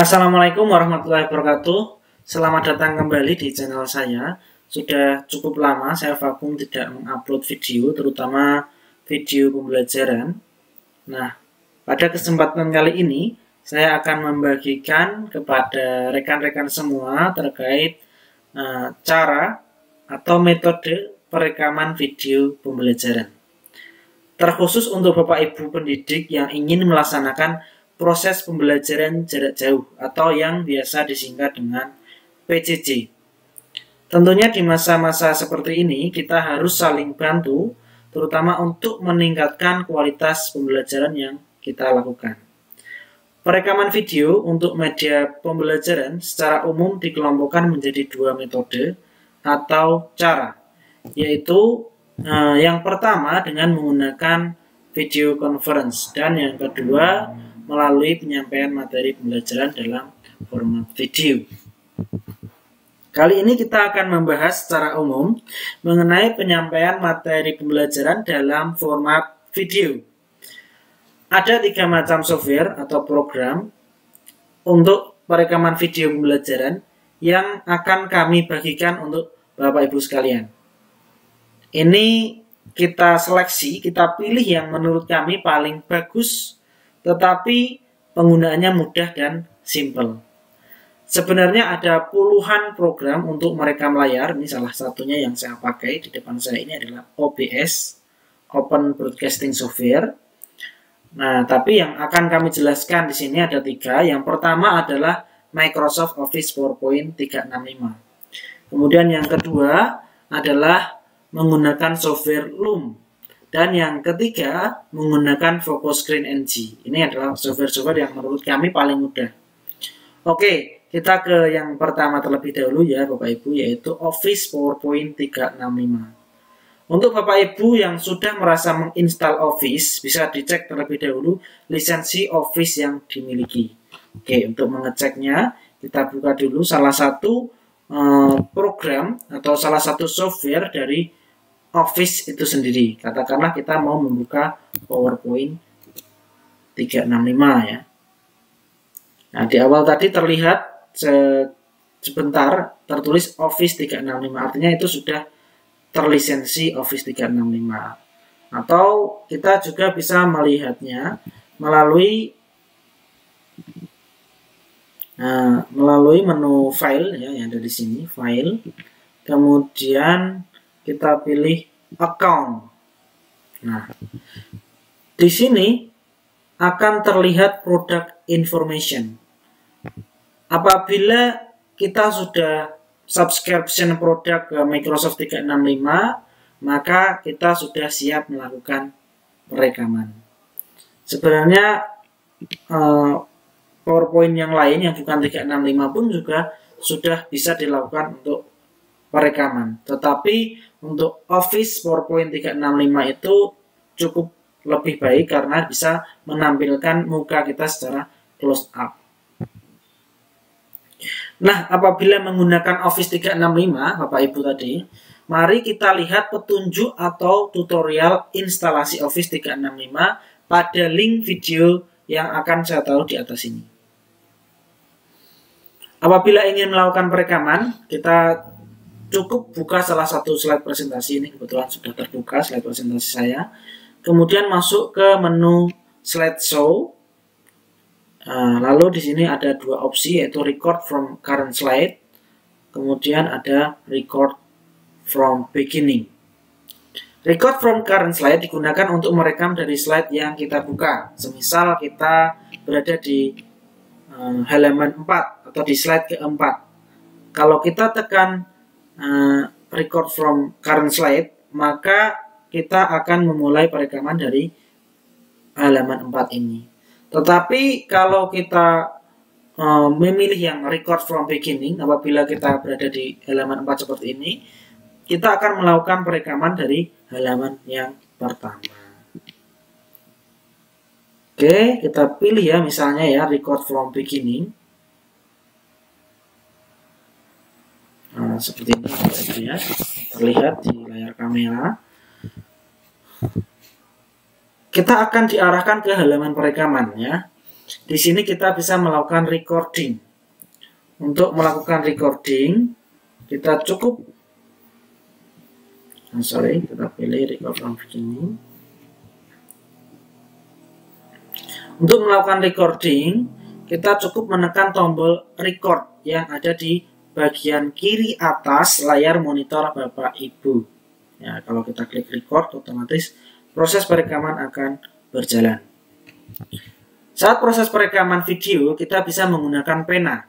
Assalamualaikum warahmatullahi wabarakatuh. Selamat datang kembali di channel saya. Sudah cukup lama saya vakum tidak mengupload video, terutama video pembelajaran. Nah, pada kesempatan kali ini saya akan membagikan kepada rekan-rekan semua terkait cara atau metode perekaman video pembelajaran. Terkhusus untuk Bapak Ibu pendidik yang ingin melaksanakan proses pembelajaran jarak jauh atau yang biasa disingkat dengan PJJ. Tentunya di masa-masa seperti ini kita harus saling bantu, terutama untuk meningkatkan kualitas pembelajaran yang kita lakukan. Perekaman video untuk media pembelajaran secara umum dikelompokkan menjadi dua metode atau cara, yaitu yang pertama dengan menggunakan video conference dan yang kedua melalui penyampaian materi pembelajaran dalam format video. Kali ini kita akan membahas secara umum mengenai penyampaian materi pembelajaran dalam format video. Ada 3 macam software atau program untuk perekaman video pembelajaran yang akan kami bagikan untuk Bapak Ibu sekalian. Ini kita seleksi, kita pilih yang menurut kami paling bagus, tetapi penggunaannya mudah dan simple. Sebenarnya ada puluhan program untuk merekam layar. Ini salah satunya yang saya pakai di depan saya ini adalah OBS, Open Broadcasting Software. Nah, tapi yang akan kami jelaskan di sini ada 3. Yang pertama adalah Microsoft Office PowerPoint 365. Kemudian yang kedua adalah menggunakan software Loom. Dan yang ketiga, menggunakan Focus Screen NG. Ini adalah software-software yang menurut kami paling mudah. Oke, kita ke yang pertama terlebih dahulu ya Bapak Ibu, yaitu Office PowerPoint 365. Untuk Bapak Ibu yang sudah merasa menginstal Office, bisa dicek terlebih dahulu lisensi Office yang dimiliki. Oke, untuk mengeceknya, kita buka dulu salah satu program atau salah satu software dari Office itu sendiri. Katakanlah kita mau membuka PowerPoint 365 ya. Nah, di awal tadi terlihat sebentar tertulis Office 365. Artinya itu sudah terlisensi Office 365. Atau kita juga bisa melihatnya melalui menu file ya, yang ada di sini, file. Kemudian kita pilih account. Nah, di sini akan terlihat product information. Apabila kita sudah subscription produk ke Microsoft 365, maka kita sudah siap melakukan perekaman. Sebenarnya PowerPoint yang lain yang bukan 365 pun juga sudah bisa dilakukan untuk perekaman. Tetapi untuk Office PowerPoint 365 itu cukup lebih baik karena bisa menampilkan muka kita secara close up. Nah, apabila menggunakan Office 365, Bapak Ibu tadi, mari kita lihat petunjuk atau tutorial instalasi Office 365 pada link video yang akan saya taruh di atas ini. Apabila ingin melakukan perekaman, kita cukup buka salah satu slide presentasi ini, kebetulan sudah terbuka slide presentasi saya. Kemudian masuk ke menu slideshow. Lalu di sini ada 2 opsi, yaitu record from current slide. Kemudian ada record from beginning. Record from current slide digunakan untuk merekam dari slide yang kita buka. Semisal kita berada di halaman 4 atau di slide keempat. Kalau kita tekan record from current slide, maka kita akan memulai perekaman dari halaman 4 ini. Tetapi kalau kita memilih yang record from beginning, apabila kita berada di halaman 4 seperti ini, kita akan melakukan perekaman dari halaman yang pertama. Oke, kita pilih ya misalnya ya record from beginning. Nah, seperti ini ya, terlihat di layar kamera. Kita akan diarahkan ke halaman perekaman ya. Di sini kita bisa melakukan recording. Untuk melakukan recording, kita cukup kita pilih record from beginning. Untuk melakukan recording, kita cukup menekan tombol record yang ada di bagian kiri atas layar monitor Bapak Ibu. Ya, kalau kita klik record, otomatis proses perekaman akan berjalan. Saat proses perekaman video, kita bisa menggunakan pena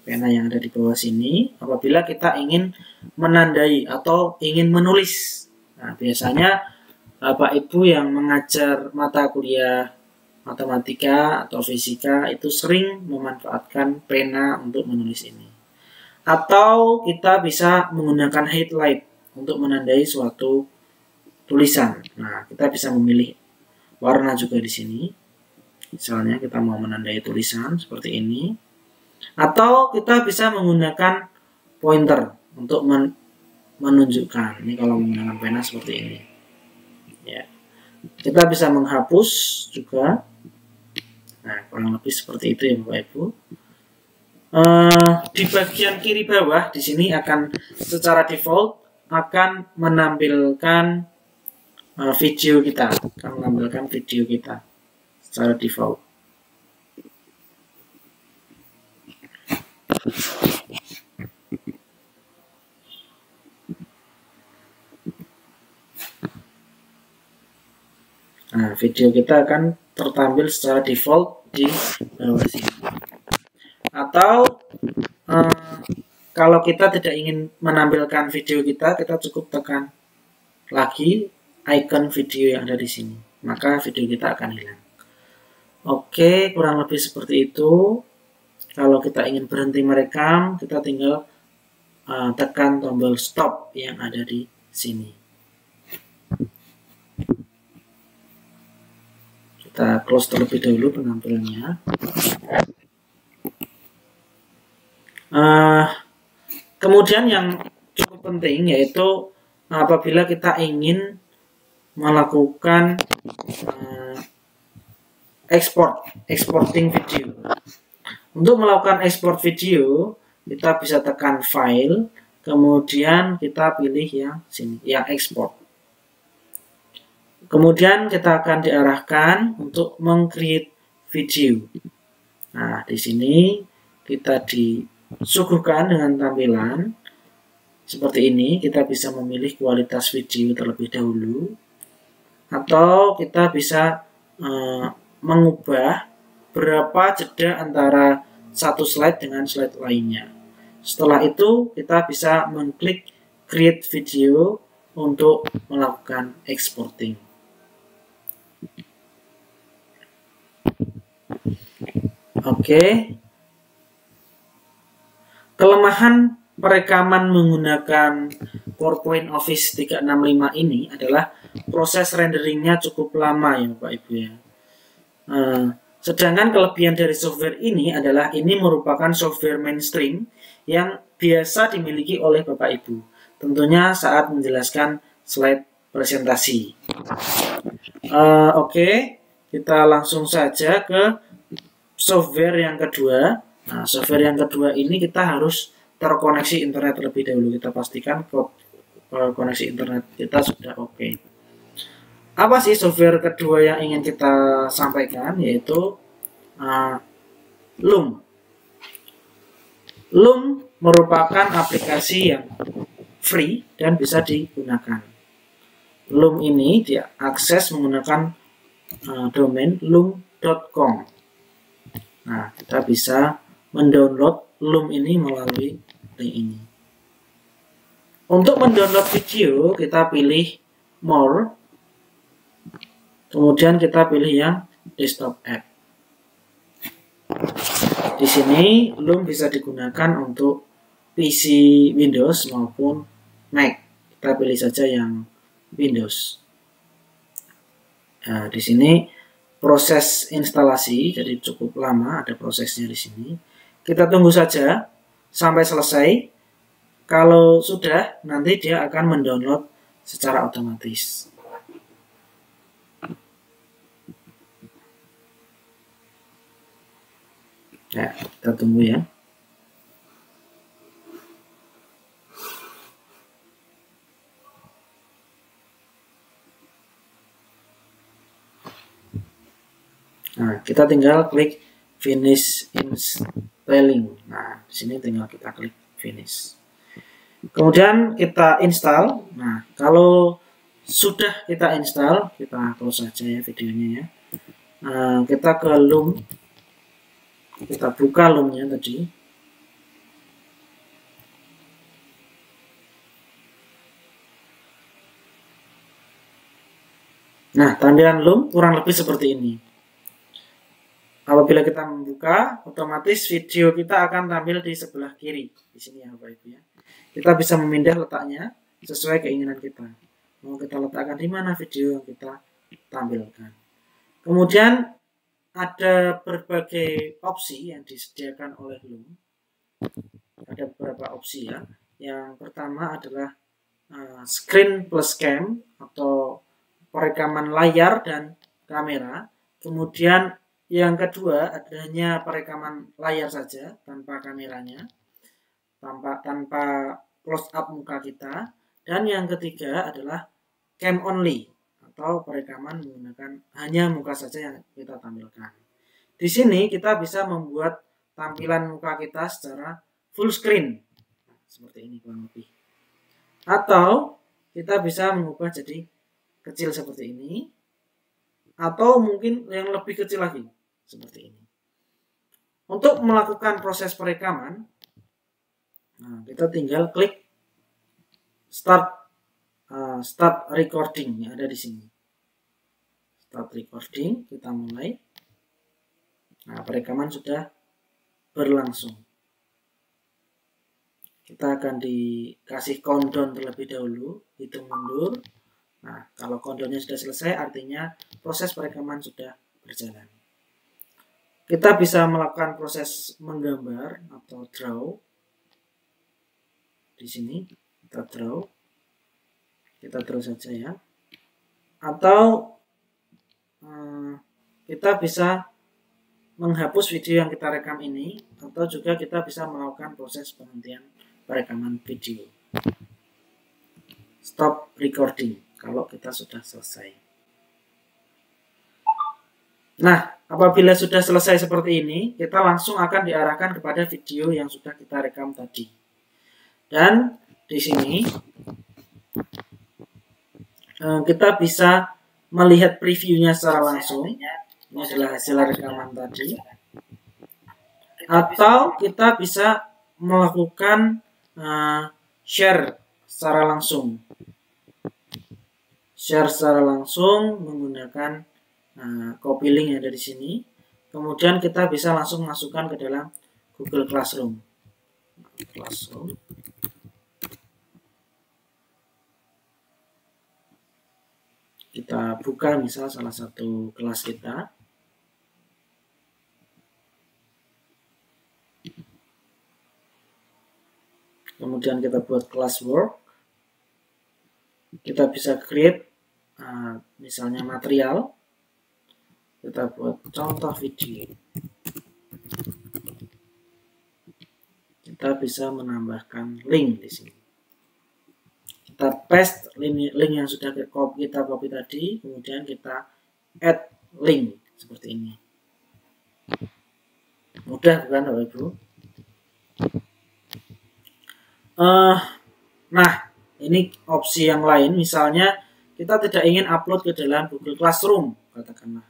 yang ada di bawah sini apabila kita ingin menandai atau ingin menulis. Nah, biasanya Bapak Ibu yang mengajar mata kuliah matematika atau fisika itu sering memanfaatkan pena untuk menulis ini. Atau kita bisa menggunakan highlight untuk menandai suatu tulisan. Nah, kita bisa memilih warna juga di sini. Misalnya kita mau menandai tulisan seperti ini. Atau kita bisa menggunakan pointer untuk menunjukkan. Ini kalau menggunakan pena seperti ini. Ya. Kita bisa menghapus juga. Nah, kurang lebih seperti itu ya Bapak Ibu. Di bagian kiri bawah di sini akan secara default akan menampilkan video kita, secara default. Nah, video kita akan tertampil secara default di bawah sini. Atau kalau kita tidak ingin menampilkan video kita cukup tekan lagi icon video yang ada di sini. Maka video kita akan hilang. Oke, kurang lebih seperti itu. Kalau kita ingin berhenti merekam, kita tinggal tekan tombol stop yang ada di sini. Kita close terlebih dahulu penampilannya. Kemudian yang cukup penting yaitu apabila kita ingin melakukan exporting video. Untuk melakukan export video, kita bisa tekan file, kemudian kita pilih yang sini, yang export. Kemudian kita akan diarahkan untuk meng-create video. Nah, di sini kita disuguhkan dengan tampilan seperti ini. Kita bisa memilih kualitas video terlebih dahulu, atau kita bisa mengubah berapa jeda antara satu slide dengan slide lainnya. Setelah itu kita bisa mengklik create video untuk melakukan exporting. Oke. Kelemahan perekaman menggunakan PowerPoint Office 365 ini adalah proses renderingnya cukup lama ya Bapak Ibu ya. Sedangkan kelebihan dari software ini adalah ini merupakan software mainstream yang biasa dimiliki oleh Bapak Ibu. Tentunya saat menjelaskan slide presentasi. Oke, kita langsung saja ke software yang kedua. Nah, software yang kedua ini kita harus terkoneksi internet terlebih dahulu. Kita pastikan koneksi internet kita sudah oke. Apa sih software kedua yang ingin kita sampaikan? Yaitu Loom. Loom merupakan aplikasi yang free dan bisa digunakan. Loom ini diakses menggunakan domain loom.com. Nah, kita bisa mendownload Loom ini melalui link ini. Untuk mendownload video, kita pilih More. Kemudian kita pilih yang Desktop App. Di sini Loom bisa digunakan untuk PC Windows maupun Mac. Kita pilih saja yang Windows. Nah, di sini proses instalasi jadi cukup lama, ada prosesnya di sini. Kita tunggu saja sampai selesai. Kalau sudah, nanti dia akan mendownload secara otomatis. Ya, kita tunggu ya. Nah, kita tinggal klik finish installing. Nah, di sini tinggal kita klik finish. Kemudian kita install. Nah, kalau sudah kita install, kita close saja ya videonya ya. Nah, kita ke Loom. Kita buka Loom-nya tadi. Nah, tampilan Loom kurang lebih seperti ini. Apabila kita membuka, otomatis video kita akan tampil di sebelah kiri. Di sini ya Bapak Ibu ya. Kita bisa memindah letaknya sesuai keinginan kita. Mau kita letakkan di mana video yang kita tampilkan. Kemudian ada berbagai opsi yang disediakan oleh Loom. Ada beberapa opsi ya. Yang pertama adalah screen plus cam atau perekaman layar dan kamera. Kemudian yang kedua adanya perekaman layar saja tanpa kameranya, tanpa close up muka kita. Dan yang ketiga adalah cam only atau perekaman menggunakan hanya muka saja yang kita tampilkan. Di sini kita bisa membuat tampilan muka kita secara full screen seperti ini kurang lebih. Atau kita bisa mengubah jadi kecil seperti ini, atau mungkin yang lebih kecil lagi seperti ini. Untuk melakukan proses perekaman, nah, kita tinggal klik start recording yang ada di sini. Start recording, kita mulai. Nah, perekaman sudah berlangsung. Kita akan dikasih countdown terlebih dahulu, hitung mundur. Nah, kalau countdownnya sudah selesai, artinya proses perekaman sudah berjalan. Kita bisa melakukan proses menggambar atau draw. Di sini kita draw. Kita draw saja ya. Atau kita bisa menghapus video yang kita rekam ini, atau juga kita bisa melakukan proses penghentian perekaman video. Stop recording kalau kita sudah selesai. Nah, apabila sudah selesai seperti ini, kita langsung akan diarahkan kepada video yang sudah kita rekam tadi. Dan di sini kita bisa melihat previewnya secara langsung. Ini adalah hasil rekaman tadi. Atau kita bisa melakukan share secara langsung. Share secara langsung menggunakan copy link yang ada di sini. Kemudian kita bisa langsung masukkan ke dalam Google Classroom. Kita buka misal salah satu kelas kita. Kemudian kita buat classwork. Kita bisa create misalnya material. Kita buat contoh video. Kita bisa menambahkan link di sini. Kita paste link yang sudah kita copy tadi, kemudian kita add link seperti ini. Mudah bukan Bapak Ibu? Nah, ini opsi yang lain, misalnya kita tidak ingin upload ke dalam Google Classroom, katakanlah.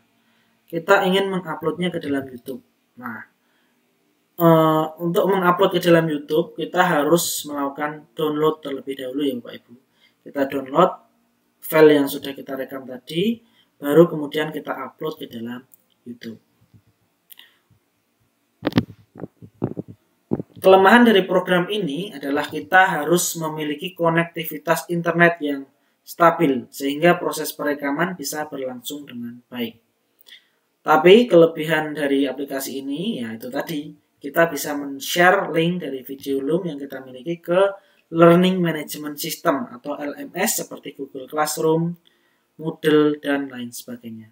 Kita ingin menguploadnya ke dalam YouTube. Nah, untuk mengupload ke dalam YouTube, kita harus melakukan download terlebih dahulu ya Bapak Ibu. Kita download file yang sudah kita rekam tadi, baru kemudian kita upload ke dalam YouTube. Kelemahan dari program ini adalah kita harus memiliki konektivitas internet yang stabil, sehingga proses perekaman bisa berlangsung dengan baik. Tapi kelebihan dari aplikasi ini, ya itu tadi, kita bisa men-share link dari video Loom yang kita miliki ke Learning Management System atau LMS seperti Google Classroom, Moodle, dan lain sebagainya.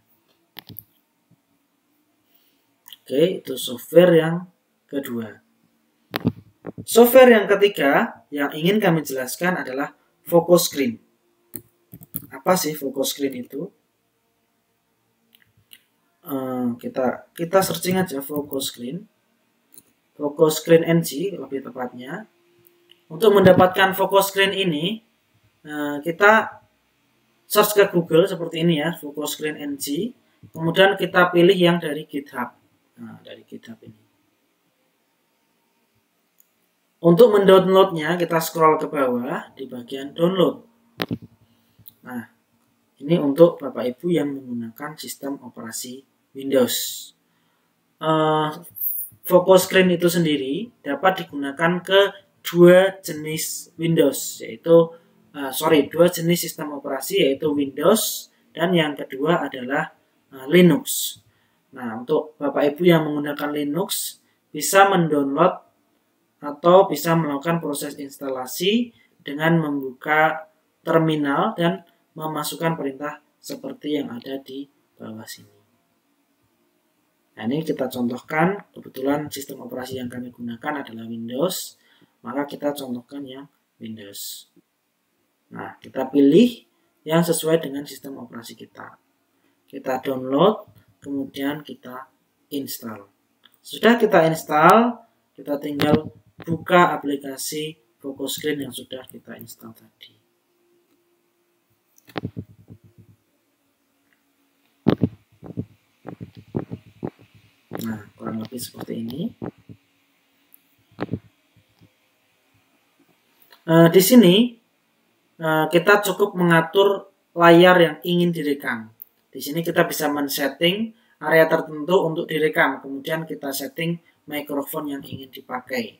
Oke, itu software yang kedua. Software yang ketiga yang ingin kami jelaskan adalah focus screen. Apa sih focus screen itu? Kita searching aja focus screen NG lebih tepatnya. Untuk mendapatkan focus screen ini kita search ke Google seperti ini ya, focus screen NG. Kemudian kita pilih yang dari GitHub. Nah, dari GitHub ini. Untuk mendownloadnya kita scroll ke bawah di bagian download. Nah, ini untuk Bapak Ibu yang menggunakan sistem operasi Windows. Focus screen itu sendiri dapat digunakan ke dua jenis Windows, yaitu dua jenis sistem operasi, yaitu Windows dan yang kedua adalah Linux. Nah, untuk Bapak Ibu yang menggunakan Linux bisa mendownload atau bisa melakukan proses instalasi dengan membuka terminal dan memasukkan perintah seperti yang ada di bawah sini. Nah, ini kita contohkan, kebetulan sistem operasi yang kami gunakan adalah Windows, maka kita contohkan yang Windows. Nah, kita pilih yang sesuai dengan sistem operasi kita. Kita download, kemudian kita install. Sudah kita install, kita tinggal buka aplikasi focus screen yang sudah kita install tadi. Nah, kurang lebih seperti ini. Di sini kita cukup mengatur layar yang ingin direkam. Di sini kita bisa men-setting area tertentu untuk direkam. Kemudian kita setting mikrofon yang ingin dipakai.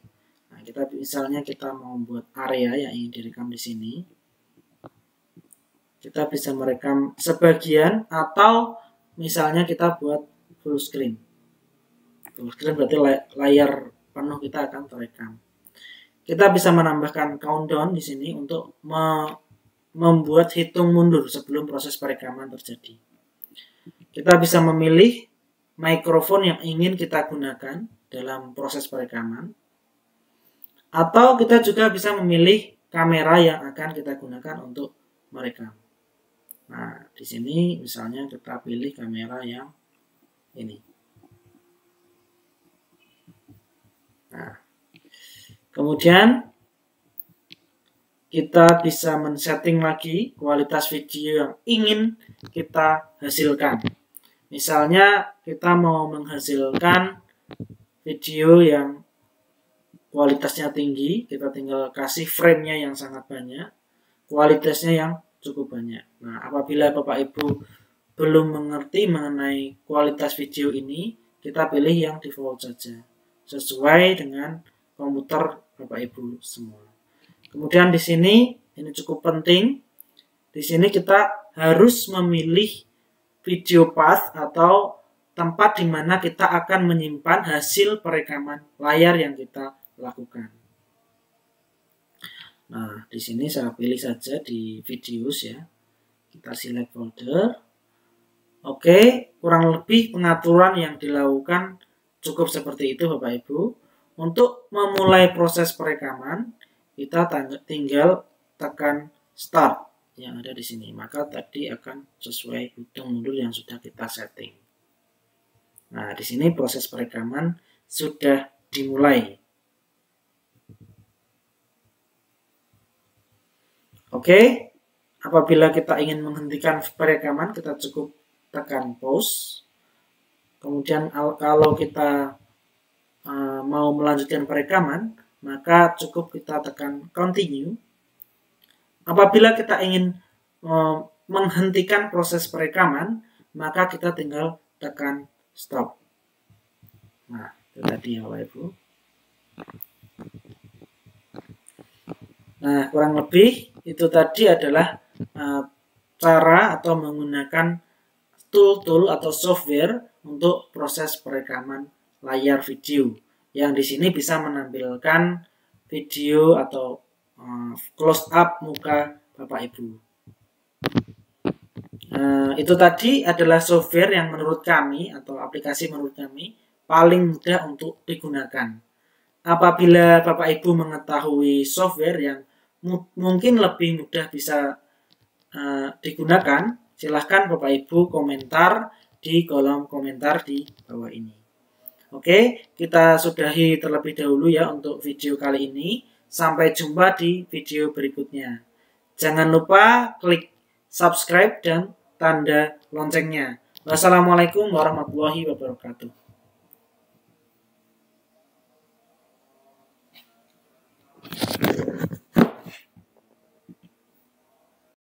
Nah, misalnya kita mau buat area yang ingin direkam di sini. Kita bisa merekam sebagian atau misalnya kita buat full screen. Full screen berarti layar penuh kita akan terekam. Kita bisa menambahkan countdown di sini untuk membuat hitung mundur sebelum proses perekaman terjadi. Kita bisa memilih mikrofon yang ingin kita gunakan dalam proses perekaman. Atau kita juga bisa memilih kamera yang akan kita gunakan untuk merekam. Nah, di sini misalnya kita pilih kamera yang ini. Nah, kemudian kita bisa men-setting lagi kualitas video yang ingin kita hasilkan. Misalnya kita mau menghasilkan video yang kualitasnya tinggi, kita tinggal kasih frame-nya yang sangat banyak, kualitasnya yang cukup banyak. Nah, apabila Bapak Ibu belum mengerti mengenai kualitas video ini, kita pilih yang default saja, sesuai dengan komputer Bapak Ibu semua. Kemudian di sini, ini cukup penting, di sini kita harus memilih video path atau tempat di mana kita akan menyimpan hasil perekaman layar yang kita lakukan. Nah, di sini saya pilih saja di videos ya. Kita select folder. Oke, kurang lebih pengaturan yang dilakukan cukup seperti itu Bapak Ibu. Untuk memulai proses perekaman, kita tinggal tekan start yang ada di sini. Maka tadi akan sesuai hitung mundur yang sudah kita setting. Nah, di sini proses perekaman sudah dimulai. Oke, apabila kita ingin menghentikan perekaman, kita cukup tekan pause. Kemudian kalau kita mau melanjutkan perekaman, maka cukup kita tekan continue. Apabila kita ingin menghentikan proses perekaman, maka kita tinggal tekan stop. Nah, itu tadi ya Bapak Ibu. Nah, kurang lebih itu tadi adalah cara atau menggunakan tool-tool atau software untuk proses perekaman layar video. Yang di sini bisa menampilkan video atau close up muka Bapak Ibu. Itu tadi adalah software yang menurut kami atau aplikasi menurut kami paling mudah untuk digunakan. Apabila Bapak Ibu mengetahui software yang mungkin lebih mudah bisa digunakan, silahkan Bapak Ibu komentar di kolom komentar di bawah ini. Oke, kita sudahi terlebih dahulu ya untuk video kali ini. Sampai jumpa di video berikutnya. Jangan lupa klik subscribe dan tanda loncengnya. Wassalamualaikum warahmatullahi wabarakatuh.